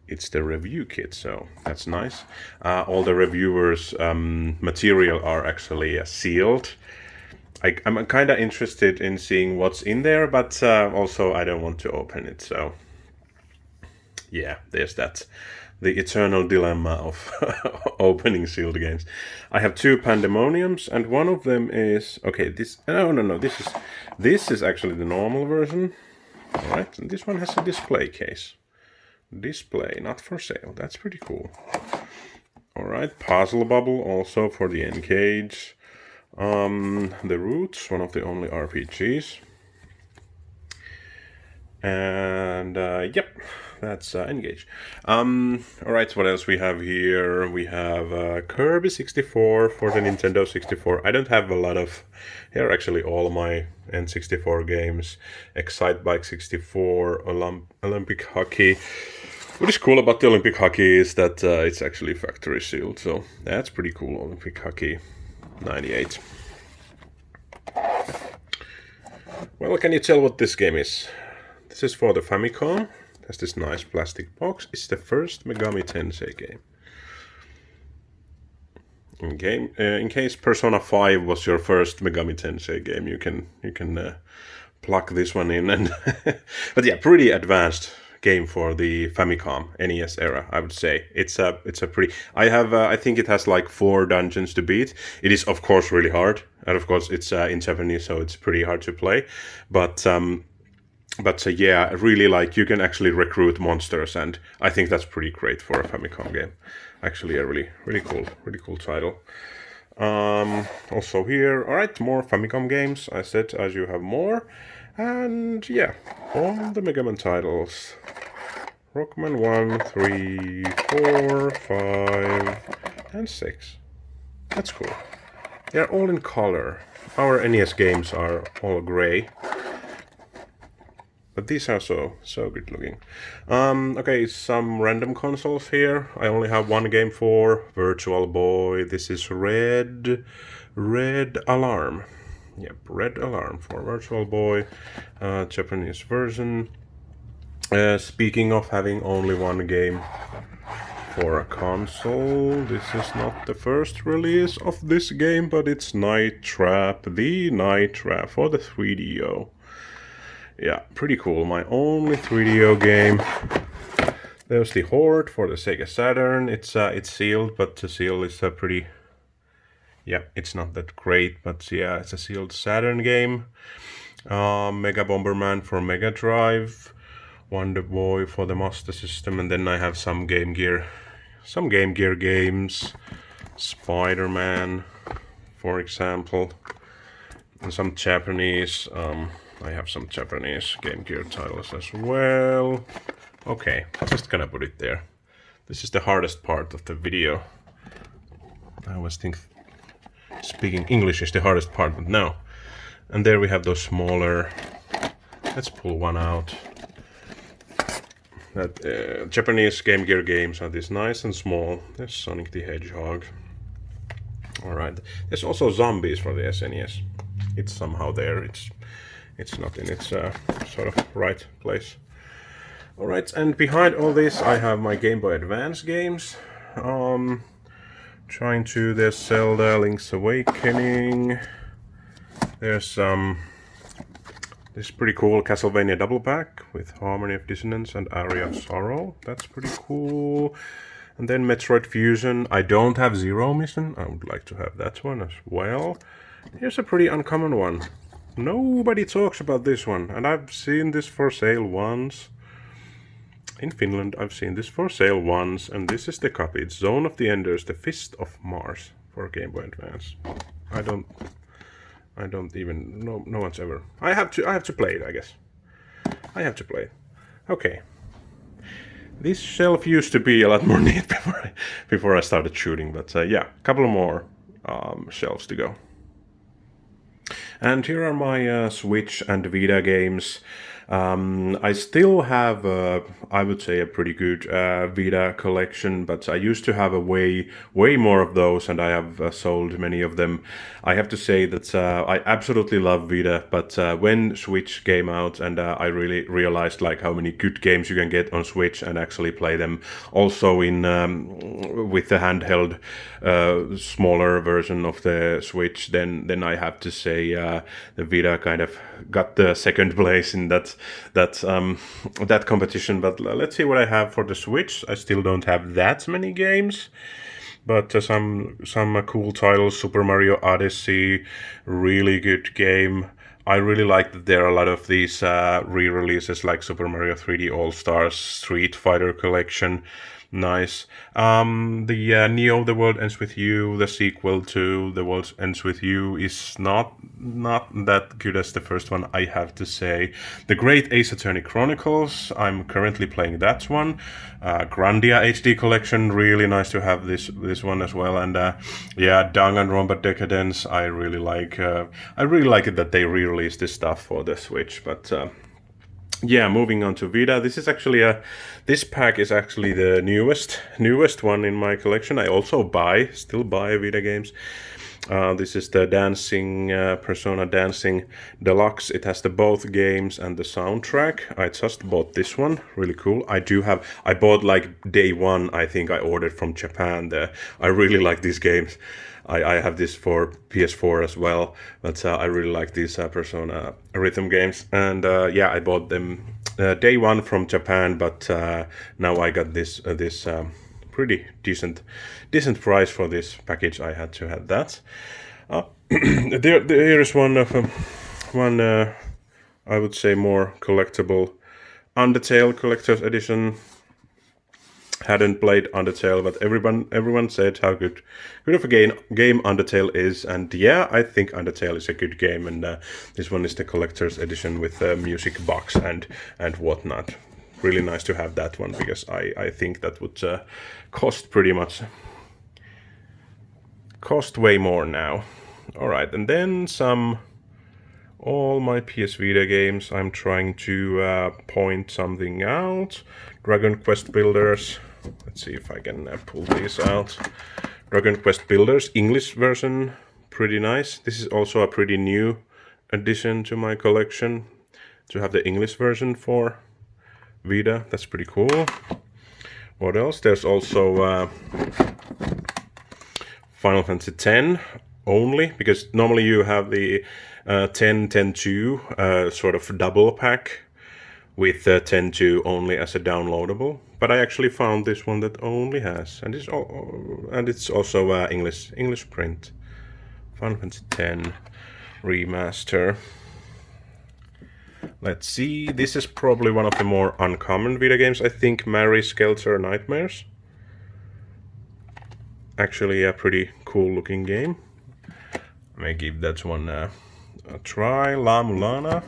It's the review kit, so that's nice. All the reviewers' material are actually sealed. I'm kind of interested in seeing what's in there, but also I don't want to open it, so yeah, there's that. The eternal dilemma of opening sealed games. I have 2 Pandemoniums, and one of them is... Okay, this... No, this is actually the normal version. Alright, and this one has a display case. Display, not for sale. That's pretty cool. Alright, Puzzle Bubble, also for the N-Gage. The Roots, one of the only RPGs. And yep, that's N-Gage. Alright, what else we have here? We have Kirby 64 for the Nintendo 64. I don't have a lot of... Here are actually all my N64 games. Excite Bike 64, Olympic Hockey. What is cool about the Olympic Hockey is that it's actually factory sealed, so that's pretty cool. Olympic Hockey 98. Well, can you tell what this game is? This is for the Famicom. It has this nice plastic box. It's the first Megami Tensei game. In case Persona 5 was your first Megami Tensei game, you can plug this one in. And but yeah, pretty advanced game for the Famicom NES era, I would say. It's a pretty... I think it has like 4 dungeons to beat. It is of course really hard, and of course it's in Japanese, so it's pretty hard to play. But yeah, really, like, you can actually recruit monsters, and I think that's pretty great for a Famicom game. Actually, a really cool title. Also here, alright, more Famicom games. I said as you have more. And yeah, all the Mega Man titles. Rockman 1, 3, 4, 5, and 6. That's cool. They're all in color. Our NES games are all gray. But these are so good looking. Okay, some random consoles here. I only have one game for Virtual Boy. This is Red Alarm. Yep, Red Alarm for Virtual Boy, Japanese version. Speaking of having only one game for a console, this is not the first release of this game, but it's Night Trap, the Night Trap for the 3DO. Yeah, pretty cool. My only 3DO game. There's the Horde for the Sega Saturn. It's sealed, but the seal is a pretty... Yeah, it's not that great, but yeah, it's a sealed Saturn game. Mega Bomberman for Mega Drive. Wonder Boy for the Master System, and then I have some Game Gear games. Spider-Man, for example, and some Japanese. I have some Japanese Game Gear titles as well. Okay, just gonna put it there. This is the hardest part of the video. I always think Speaking English is the hardest part, but no. And there we have those smaller. Let's pull one out. That Japanese Game Gear games are this nice and small. There's Sonic the Hedgehog. Alright. There's also Zombies for the SNES. It's somehow there. It's not in its sort of right place. Alright, and behind all this I have my Game Boy Advance games. Trying to, there's Zelda, Link's Awakening. There's this pretty cool Castlevania double pack with Harmony of Dissonance and Aria of Sorrow. That's pretty cool. And then Metroid Fusion. I don't have Zero Mission. I would like to have that one as well. Here's a pretty uncommon one. Nobody talks about this one, and I've seen this for sale once. In Finland, I've seen this for sale once, and this is the copy. It's Zone of the Enders, The Fist of Mars for Game Boy Advance. I don't even know. No one's ever. I have to play it, I guess. I have to play it. Okay. This shelf used to be a lot more neat before I started shooting, but yeah, a couple more shelves to go. And here are my Switch and Vita games. I still have, I would say, a pretty good Vita collection, but I used to have a way more of those, and I have sold many of them. I have to say that I absolutely love Vita, but when Switch came out, and I really realized like how many good games you can get on Switch and actually play them also in with the handheld smaller version of the Switch, then I have to say the Vita kind of got the second place in that competition. But let's see what I have for the Switch. I still don't have that many games, but some cool titles. Super Mario Odyssey, really good game. I really like that there are a lot of these re-releases like Super Mario 3D All-Stars, Street Fighter Collection. Nice. The Neo The World Ends With You, the sequel to The World Ends With You, is not that good as the first one, I have to say. The Great Ace Attorney Chronicles, I'm currently playing that one. Grandia HD Collection, really nice to have this one as well. And yeah, Danganronpa Decadence, I really like it that they re-released this stuff for the Switch, but yeah, moving on to Vita. This is actually this pack is actually the newest one in my collection. I also still buy Vita games. This is the Dancing Persona Dancing Deluxe. It has the both games and the soundtrack. I just bought this one, really cool. I bought like day one. I think I ordered from Japan. I really like these games. I have this for PS4 as well, but I really like these Persona rhythm games. And yeah, I bought them day one from Japan, but now I got this pretty decent price for this package. I had to have that. There is one I would say more collectible Undertale Collector's Edition. Hadn't played Undertale, but everyone said how good of a game Undertale is, and yeah, I think Undertale is a good game, and this one is the collector's edition with the music box and whatnot. Really nice to have that one, because I think that would cost way more now. All right, and then all my PS Vita games. I'm trying to point something out. Dragon Quest Builders. Let's see if I can pull these out. Dragon Quest Builders, English version, pretty nice. This is also a pretty new addition to my collection, to have the English version for Vita. That's pretty cool. What else? There's also Final Fantasy X only, because normally you have the 10-2 sort of double pack with 10-2 only as a downloadable. But I actually found this one that only has, and it's also English print. Final Fantasy X remaster. Let's see. This is probably one of the more uncommon Vita games. I think Mary Skelter Nightmares. Actually, a pretty cool looking game. I may give that one a try. La Mulana.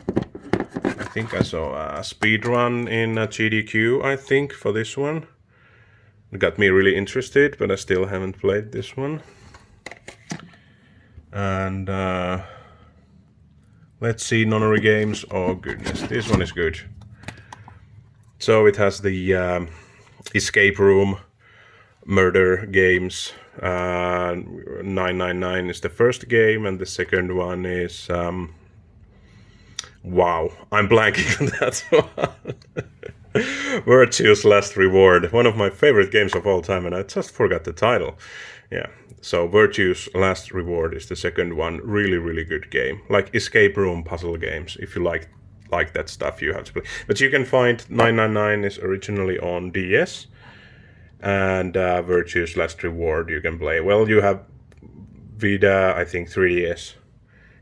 I think I saw a speedrun in GDQ, I think, for this one. It got me really interested, but I still haven't played this one. And let's see, nonary games. Oh goodness, this one is good. So it has the escape room, murder games. 999 is the first game, and the second one is wow, I'm blanking on that one. Virtue's Last Reward, one of my favorite games of all time, and I just forgot the title. Yeah, so Virtue's Last Reward is the second one. Really, really good game. Like escape room puzzle games. If you like that stuff, you have to play. But you can find 999 is originally on DS, and Virtue's Last Reward you can play. Well, you have Vita, I think 3DS.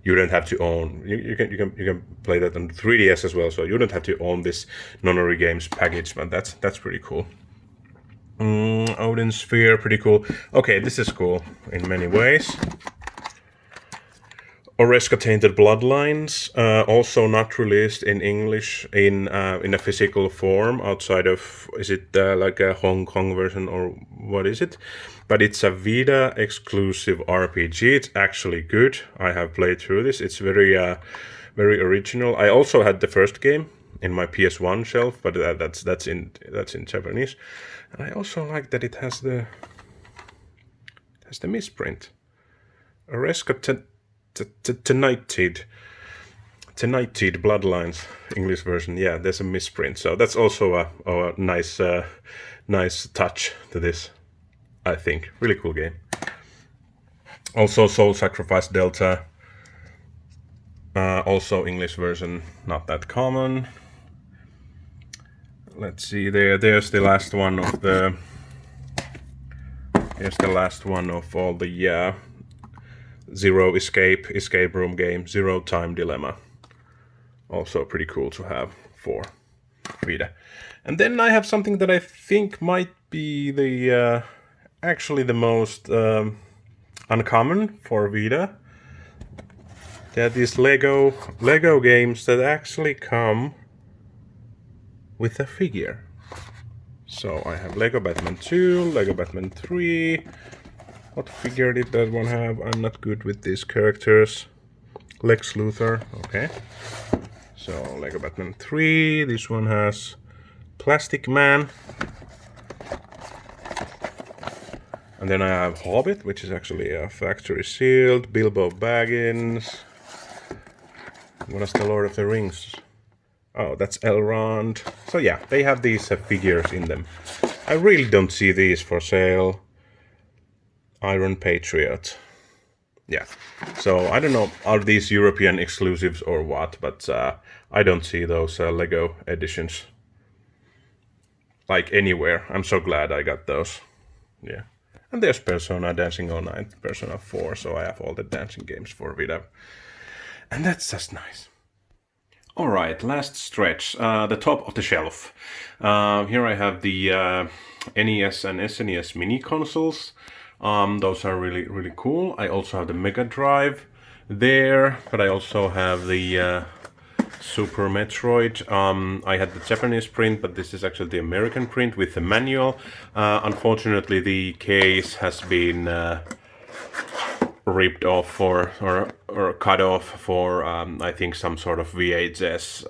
You don't have to own. You can play that on 3DS as well. So you don't have to own this nonary games package, but that's pretty cool. Odin Sphere, pretty cool. Okay, this is cool in many ways. Oreska Tainted Bloodlines, also not released in English in a physical form outside of, is it like a Hong Kong version or what is it? But it's a Vita exclusive RPG. It's actually good. I have played through this. It's very original. I also had the first game in my PS1 shelf, but that's in Japanese. And I also like that it has the misprint. Oreska Tainted Bloodlines, English version. Yeah, there's a misprint, so that's also a nice touch to this. I think really cool game. Also, Soul Sacrifice Delta. Also English version, not that common. Let's see. There's the last one of the. Here's the last one of all the. Zero escape room game, Zero Time Dilemma. Also pretty cool to have for Vita. And then I have something that I think might be the actually the most uncommon for Vita. There are these Lego games that actually come with a figure. So I have Lego Batman 2, Lego Batman 3. What figure did that one have? I'm not good with these characters. Lex Luthor, okay. So Lego Batman 3. This one has Plastic Man. And then I have Hobbit, which is actually a factory sealed. Bilbo Baggins. What is the Lord of the Rings? Oh, that's Elrond. So yeah, they have these figures in them. I really don't see these for sale. Iron Patriot. Yeah. So I don't know, are these European exclusives or what, but I don't see those Lego editions like anywhere. I'm so glad I got those. Yeah. And there's Persona Dancing All Night, Persona 4, so I have all the dancing games for Vita. And that's just nice. Alright, last stretch, the top of the shelf. Here I have the NES and SNES mini consoles. Those are really, really cool. I also have the Mega Drive there, but I also have the Super Metroid. I had the Japanese print, but this is actually the American print with the manual. Unfortunately, the case has been ripped off or cut off for I think some sort of VHS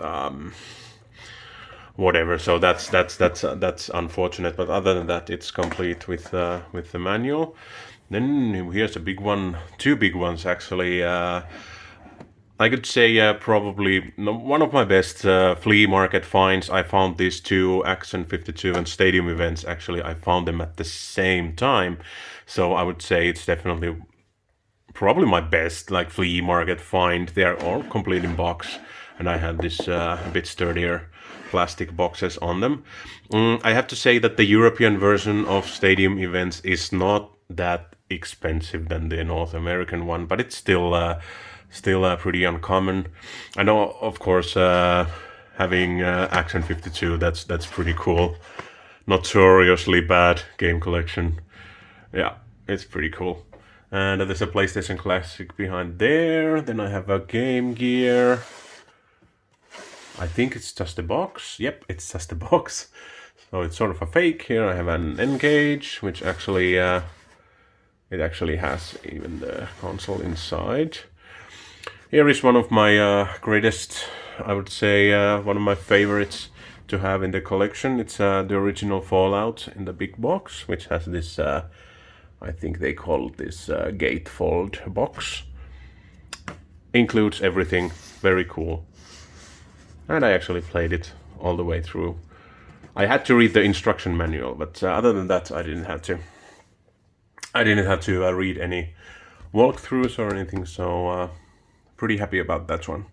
whatever. So that's unfortunate. But other than that, it's complete with the manual. Then here's a big one, two big ones actually. I could say probably one of my best flea market finds. I found these two, Action 52 and Stadium Events. Actually, I found them at the same time. So I would say it's definitely probably my best like flea market find. They are all complete in box, and I had this a bit sturdier plastic boxes on them. I have to say that the European version of Stadium Events is not that expensive than the North American one, but it's still pretty uncommon. I know, of course, having Action 52, that's pretty cool. Notoriously bad game collection. Yeah, it's pretty cool. And there's a PlayStation Classic behind there. Then I have a Game Gear. I think it's just a box. Yep, it's just a box. So it's sort of a fake. Here I have an N-Gage, which actually It actually has even the console inside. Here is one of my greatest, I would say, one of my favorites to have in the collection. It's the original Fallout in the big box, which has this, I think they call this gatefold box. Includes everything, very cool. And I actually played it all the way through. I had to read the instruction manual, but other than that, I didn't have to. I didn't have to read any walkthroughs or anything, so pretty happy about that one.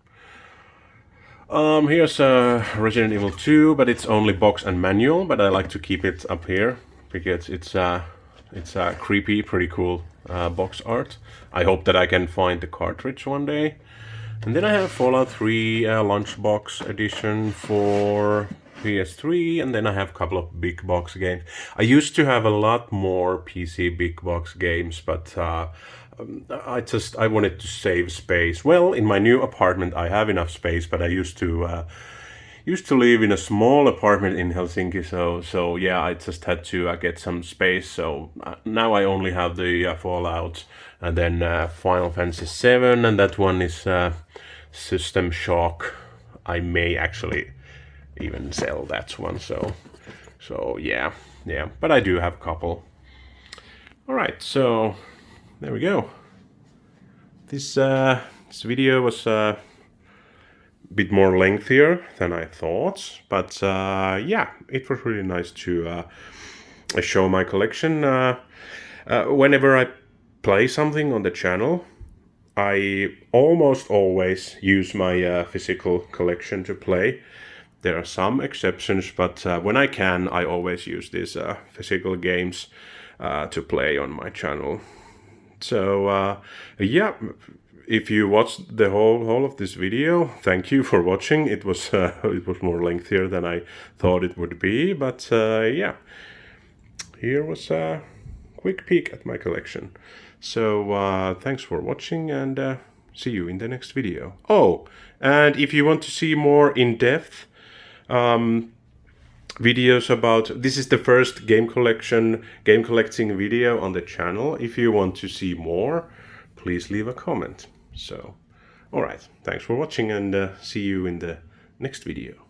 Here's Resident Evil 2, but it's only box and manual, but I like to keep it up here because it's creepy, pretty cool box art. I hope that I can find the cartridge one day. And then I have Fallout 3 Lunchbox edition for PS3, and then I have a couple of big box games. I used to have a lot more PC big box games, but I wanted to save space. Well, in my new apartment I have enough space, but I used to live in a small apartment in Helsinki, so yeah, I just had to get some space. So now I only have the Fallout, and then Final Fantasy 7, and that one is System Shock. I may actually even sell that one. So yeah. But I do have a couple. All right, so there we go. This video was bit more lengthier than I thought, but yeah, it was really nice to show my collection. Whenever I play something on the channel, I almost always use my physical collection to play. There are some exceptions, but when I can, I always use these physical games to play on my channel. So yeah, if you watched the whole of this video, thank you for watching. It was more lengthier than I thought it would be, but yeah, here was a quick peek at my collection. So thanks for watching, and see you in the next video. Oh, and if you want to see more in-depth videos about, this is the first game collecting video on the channel. If you want to see more, please leave a comment. So, alright, thanks for watching, and see you in the next video.